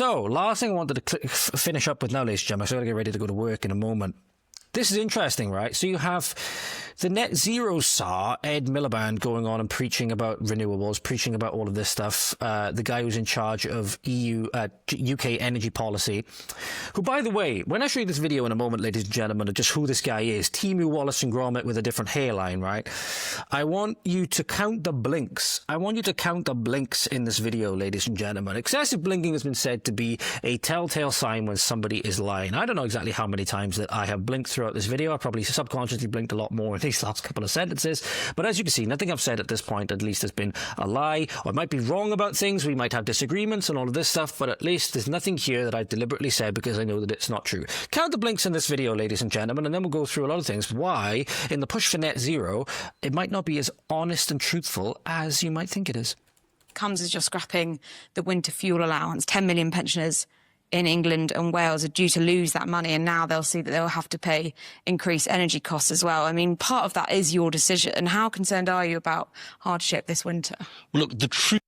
So, last thing I wanted to finish up with now, ladies and gentlemen, so I've got to get ready to go to work in a moment. This is interesting, right? So you have the net zero czar, Ed Miliband, going on and preaching about renewables, preaching about all of this stuff. The guy who's in charge of UK energy policy, who, by the way, when I show you this video in a moment, ladies and gentlemen, of just who this guy is, Timu Wallace and Gromit with a different hairline, right? I want you to count the blinks. I want you to count the blinks in this video, ladies and gentlemen. Excessive blinking has been said to be a telltale sign when somebody is lying. I don't know exactly how many times that I have blinked throughout this video. I probably subconsciously blinked a lot more in these last couple of sentences, but as you can see, nothing I've said at this point at least has been a lie, or I might be wrong about things, we might have disagreements and all of this stuff, but at least there's nothing here that I deliberately said because I know that it's not true. Count the blinks in this video, ladies and gentlemen, and then we'll go through a lot of things why in the push for net zero it might not be as honest and truthful as you might think it is. Comes as you're scrapping the winter fuel allowance. 10 million pensioners in England and Wales are due to lose that money, and now they'll see that they'll have to pay increased energy costs as well. I mean, part of that is your decision. How concerned are you about hardship this winter? Well, look, the truth...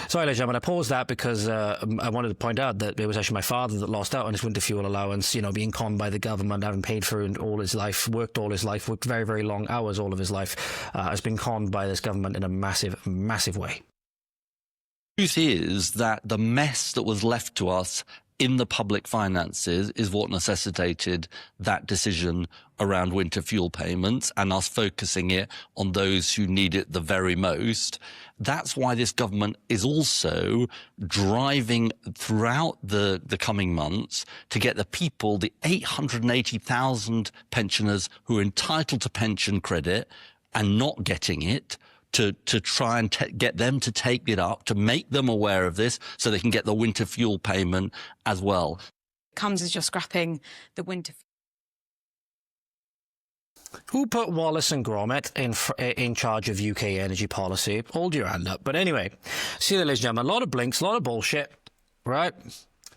Sorry, ladies and gentlemen, I paused that because I wanted to point out that it was actually my father that lost out on his winter fuel allowance, you know, being conned by the government, having paid for it all his life, worked all his life, worked very, very long hours all of his life, has been conned by this government in a massive, massive way. The truth is that the mess that was left to us in the public finances is what necessitated that decision around winter fuel payments and us focusing it on those who need it the very most. That's why this government is also driving throughout the coming months to get the people, the 880,000 pensioners who are entitled to pension credit and not getting it, to try and get them to take it up, to make them aware of this so they can get the winter fuel payment as well. Comes as you're scrapping the winter fuel. Who put Wallace and Gromit in charge of UK energy policy? Hold your hand up. But anyway, see you, ladies and gentlemen, a lot of blinks, a lot of bullshit, right?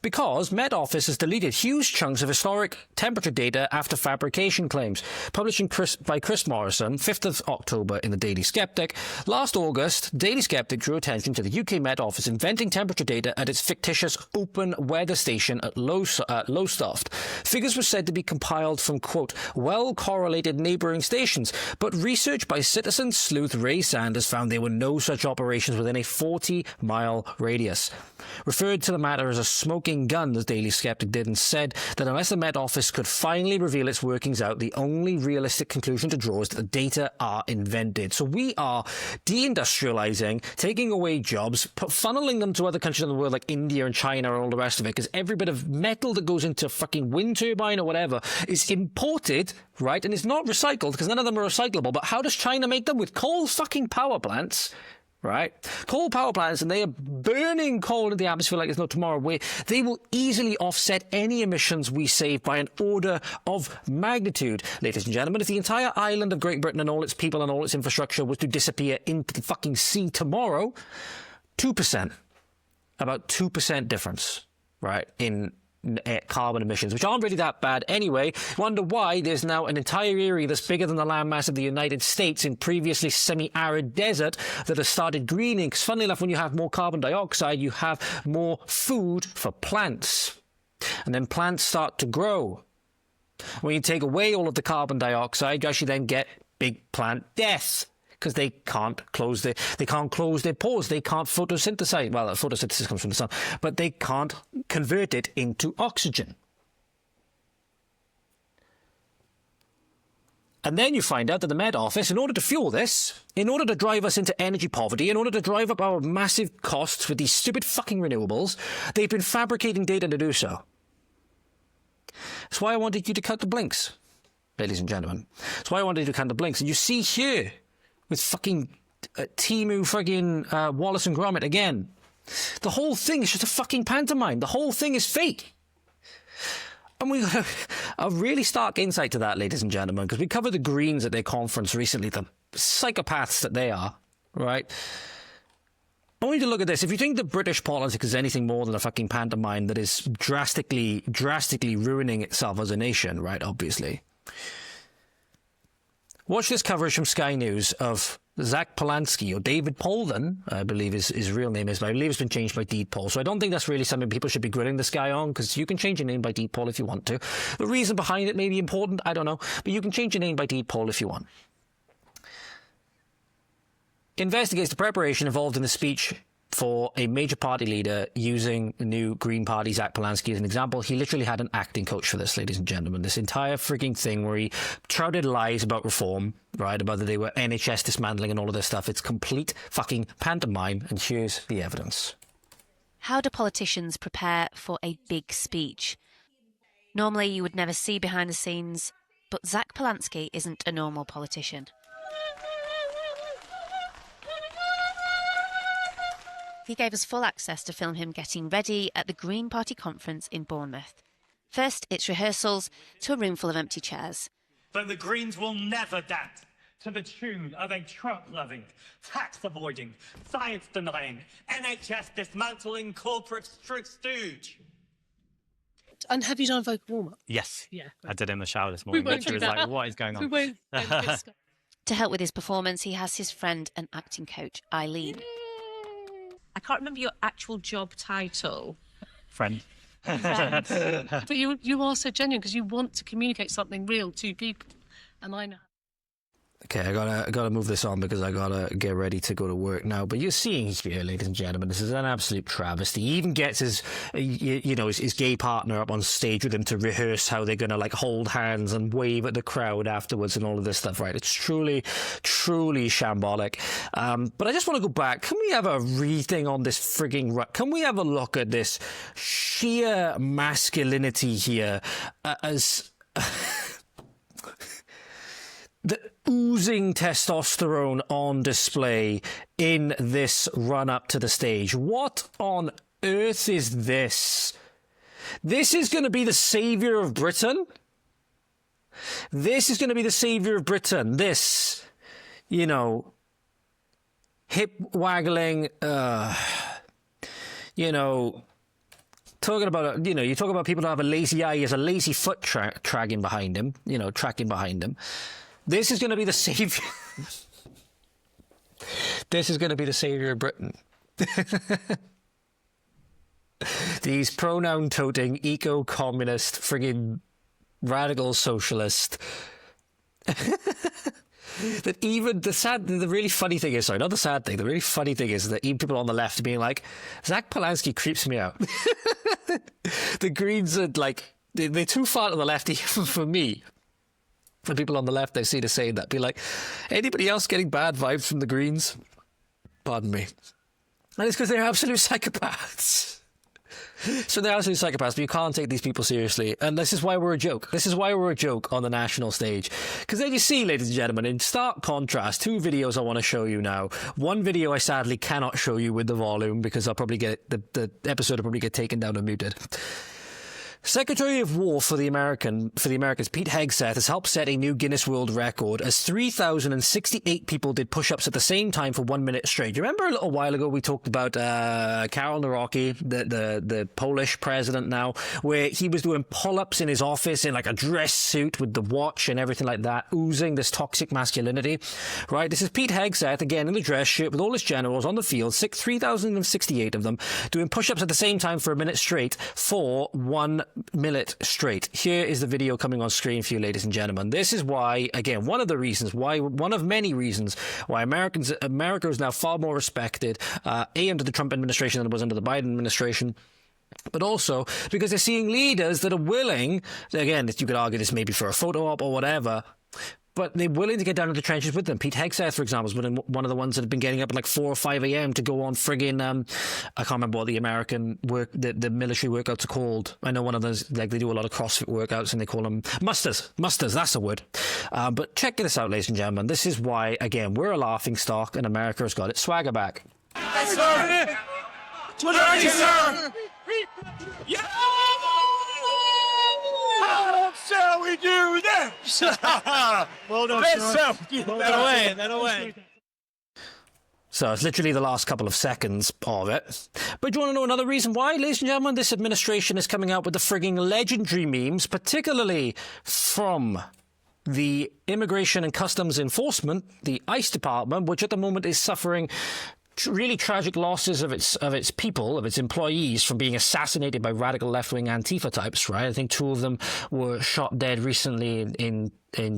Because Met Office has deleted huge chunks of historic temperature data after fabrication claims. Published by Chris Morrison, 5th of October in the Daily Sceptic. Last August, Daily Sceptic drew attention to the UK Met Office inventing temperature data at its fictitious open weather station at Lowestoft. Figures were said to be compiled from, quote, well-correlated neighbouring stations, but research by citizen sleuth Ray Sanders found there were no such operations within a 40-mile radius. Referred to the matter as a smoking gun, the Daily Sceptic did, and said that unless the Met Office could finally reveal its workings out, the only realistic conclusion to draw is that the data are invented. So we are deindustrializing, taking away jobs, funneling them to other countries in the world like India and China and all the rest of it, because every bit of metal that goes into a fucking wind turbine or whatever is imported, right? And it's not recycled because none of them are recyclable. But how does China make them? With coal fucking power plants, right? Coal power plants, and they are burning coal into the atmosphere like there's no tomorrow. Where they will easily offset any emissions we save by an order of magnitude. Ladies and gentlemen, if the entire island of Great Britain and all its people and all its infrastructure was to disappear into the fucking sea tomorrow, 2%, about 2% difference, right, in carbon emissions, which aren't really that bad anyway. Wonder why there's now an entire area that's bigger than the landmass of the United States in previously semi-arid desert that has started greening. Because funnily enough, when you have more carbon dioxide, you have more food for plants. And then plants start to grow. When you take away all of the carbon dioxide, you actually then get big plant death. Because they can't close their pores. They can't photosynthesize. Well, photosynthesis comes from the sun, but they can't convert it into oxygen. And then you find out that the Met Office, in order to fuel this, in order to drive us into energy poverty, in order to drive up our massive costs with these stupid fucking renewables, they've been fabricating data to do so. That's why I wanted you to cut the blinks, ladies and gentlemen. That's why I wanted you to cut the blinks. And you see here, with fucking Timu fucking Wallace and Gromit again. The whole thing is just a fucking pantomime. The whole thing is fake. And we got a really stark insight to that, ladies and gentlemen, because we covered the Greens at their conference recently, the psychopaths that they are, right? I want you to look at this. If you think that British politics is anything more than a fucking pantomime that is drastically ruining itself as a nation, right, obviously. Watch this coverage from Sky News of Zach Polanski, or David Polden, I believe his real name is, but I believe it's been changed by Deed Poll. So I don't think that's really something people should be grilling this guy on, because you can change your name by Deed Poll if you want to. The reason behind it may be important, I don't know, but you can change your name by Deed Poll if you want. Investigates the preparation involved in the speech for a major party leader using the new Green Party, Zach Polanski, as an example. He literally had an acting coach for this, ladies and gentlemen. This entire freaking thing where he shrouded lies about reform, right, about that they were NHS dismantling and all of this stuff. It's complete fucking pantomime, and here's the evidence. How do politicians prepare for a big speech? Normally you would never see behind the scenes, but Zach Polanski isn't a normal politician. He gave us full access to film him getting ready at the Green Party conference in Bournemouth. First, it's rehearsals to a room full of empty chairs. But the Greens will never dance to the tune of a Trump-loving, tax-avoiding, science-denying, NHS dismantling corporate stooge. And have you done a vocal warm-up? Yes. Yeah. I did it in the shower this morning. won't She do was that. like, what is going on? We won't. To help with his performance, he has his friend and acting coach, Eileen. I can't remember your actual job title. Friend. But you are so genuine because you want to communicate something real to people. And I know. Okay, I gotta move this on because I gotta get ready to go to work now. But you're seeing here, ladies and gentlemen, this is an absolute travesty. He even gets his gay partner up on stage with him to rehearse how they're gonna like hold hands and wave at the crowd afterwards and all of this stuff. Right? It's truly, truly shambolic. But I just want to go back. Can we have a rethink on this frigging? Can we have a look at this sheer masculinity here as? The oozing testosterone on display in this run-up to the stage. What on earth is this? This is going to be the saviour of Britain? This is going to be the saviour of Britain. This, hip-waggling, talking about, you talk about people who have a lazy eye, he has a lazy foot tracking behind him, tracking behind him. This is going to be the saviour. This is going to be the saviour of Britain. These pronoun-toting, eco-communist, friggin' radical socialist. That even the really funny thing is, sorry, not the sad thing, the really funny thing is that even people on the left are being like, Zach Polanski creeps me out. The Greens are like, they're too far to the left even for me. The people on the left, I see to say that, be like, anybody else getting bad vibes from the Greens? Pardon me. And it's because they're absolute psychopaths. So they're absolute psychopaths, but you can't take these people seriously. And this is why we're a joke. This is why we're a joke on the national stage. Because then you see, ladies and gentlemen, in stark contrast, two videos I want to show you now. One video I sadly cannot show you with the volume because I'll probably get, the episode will probably get taken down and muted. Secretary of War for the Americans, Pete Hegseth, has helped set a new Guinness World Record as 3,068 people did push-ups at the same time for 1 minute straight. You remember a little while ago we talked about Karol Nawrocki, the Polish president now, where he was doing pull-ups in his office in like a dress suit with the watch and everything like that, oozing this toxic masculinity, right? This is Pete Hegseth, again, in the dress shirt with all his generals on the field, 3,068 of them, doing push-ups at the same time for a minute straight for 1 minute straight. Here is the video coming on screen for you, ladies and gentlemen. This is why, again, one of many reasons why America is now far more respected, under the Trump administration than it was under the Biden administration. But also because they're seeing leaders that are willing, again, you could argue this maybe for a photo op or whatever, but they're willing to get down into the trenches with them. Pete Hegseth, for example, is one of the ones that have been getting up at like 4 or 5 a.m. to go on friggin', I can't remember what the American the military workouts are called. I know one of those, like they do a lot of CrossFit workouts and they call them musters, that's the word. But check this out, ladies and gentlemen. This is why, again, we're a laughing stock and America has got its swagger back. Yes, sir! Yes, sir! Yeah! How shall we do this? Well done, sir. That away. So it's literally the last couple of seconds of it. But do you want to know another reason why, ladies and gentlemen, this administration is coming out with the frigging legendary memes, particularly from the Immigration and Customs Enforcement, the ICE department, which at the moment is suffering really tragic losses of its people, of its employees, from being assassinated by radical left-wing Antifa types, right? I think 2 of them were shot dead recently in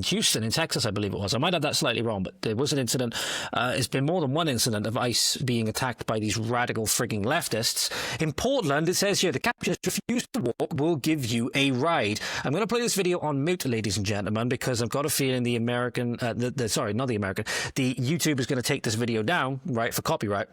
Houston, in Texas, I believe it was. I might have that slightly wrong, but there was an incident. It's been more than one incident of ICE being attacked by these radical frigging leftists. In Portland, it says here, the captures refuse to walk will give you a ride. I'm going to play this video on mute, ladies and gentlemen, because I've got a feeling the YouTube is going to take this video down, right, for copyright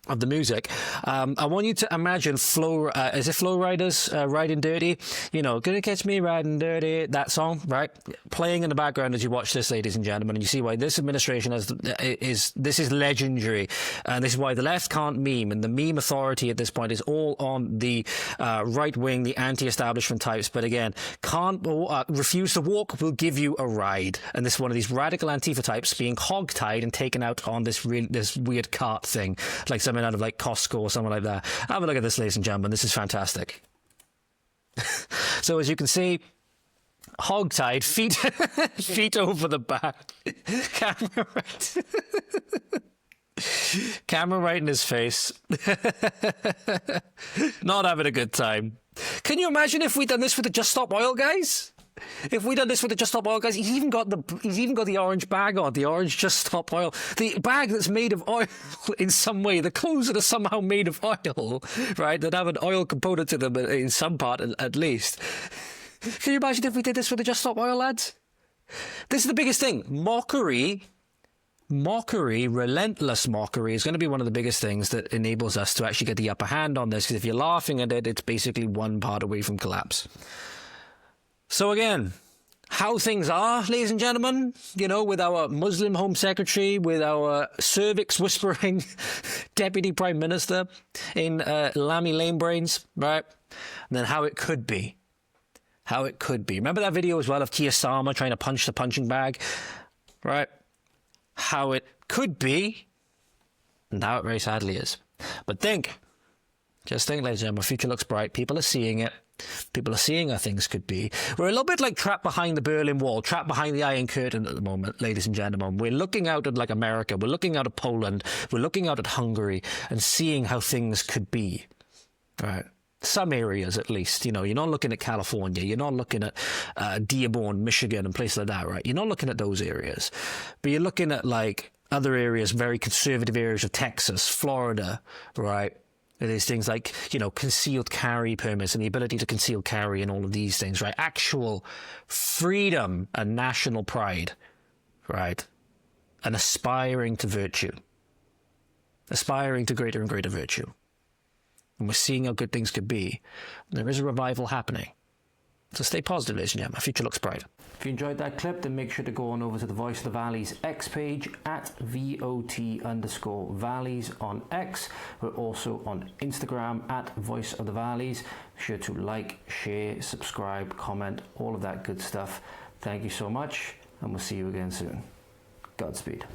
of the music. I want you to imagine is it Flow Riders riding dirty? You know, gonna catch me riding dirty, that song, right? Playing in the background as you watch this, ladies and gentlemen, and you see why this administration this is legendary, and this is why the left can't meme, and the meme authority at this point is all on the right wing, the anti-establishment types. But again, refuse to walk will give you a ride, and this is one of these radical Antifa types being hogtied and taken out on this weird cart thing, like something out of like Costco or something like that. Have a look at this, ladies and gentlemen. This is fantastic. So as you can see, hogtied, feet over the back, camera right in his face, not having a good time. Can you imagine if we'd done this with the Just Stop Oil guys? If we done this with the Just Stop Oil guys, he's even got the orange bag on, the orange Just Stop Oil, the bag that's made of oil in some way, the clothes that are somehow made of oil, right, that have an oil component to them in some part at least. Can you imagine if we did this with the Just Stop Oil lads? This is the biggest thing. Mockery, relentless mockery is going to be one of the biggest things that enables us to actually get the upper hand on this, because if you're laughing at it, it's basically one part away from collapse. So again, how things are, ladies and gentlemen, you know, with our Muslim Home Secretary, with our cervix-whispering Deputy Prime Minister in Lammy Lane Brains, right? And then how it could be. How it could be. Remember that video as well of Keir Starmer trying to punch the punching bag, right? How it could be, and how it very sadly is. But just think, ladies and gentlemen, our future looks bright. People are seeing it. People are seeing how things could be. We're a little bit like trapped behind the Berlin Wall, trapped behind the Iron Curtain at the moment, ladies and gentlemen. We're looking out at like America. We're looking out at Poland. We're looking out at Hungary and seeing how things could be. Right. Some areas, at least. You know, you're not looking at California. You're not looking at Dearborn, Michigan, and places like that, right? You're not looking at those areas. But you're looking at like other areas, very conservative areas of Texas, Florida, right? There's things like, you know, concealed carry permits and the ability to conceal carry and all of these things, right? Actual freedom and national pride, right? And aspiring to virtue. Aspiring to greater and greater virtue. And we're seeing how good things could be. There is a revival happening. So stay positive, ladies and gentlemen. Our future looks bright. If you enjoyed that clip, then make sure to go on over to the Voice of the Valleys X page at VOT_Valleys on X. We're also on Instagram at Voice of the Valleys. Be sure to like, share, subscribe, comment, all of that good stuff. Thank you so much, and we'll see you again soon. Godspeed.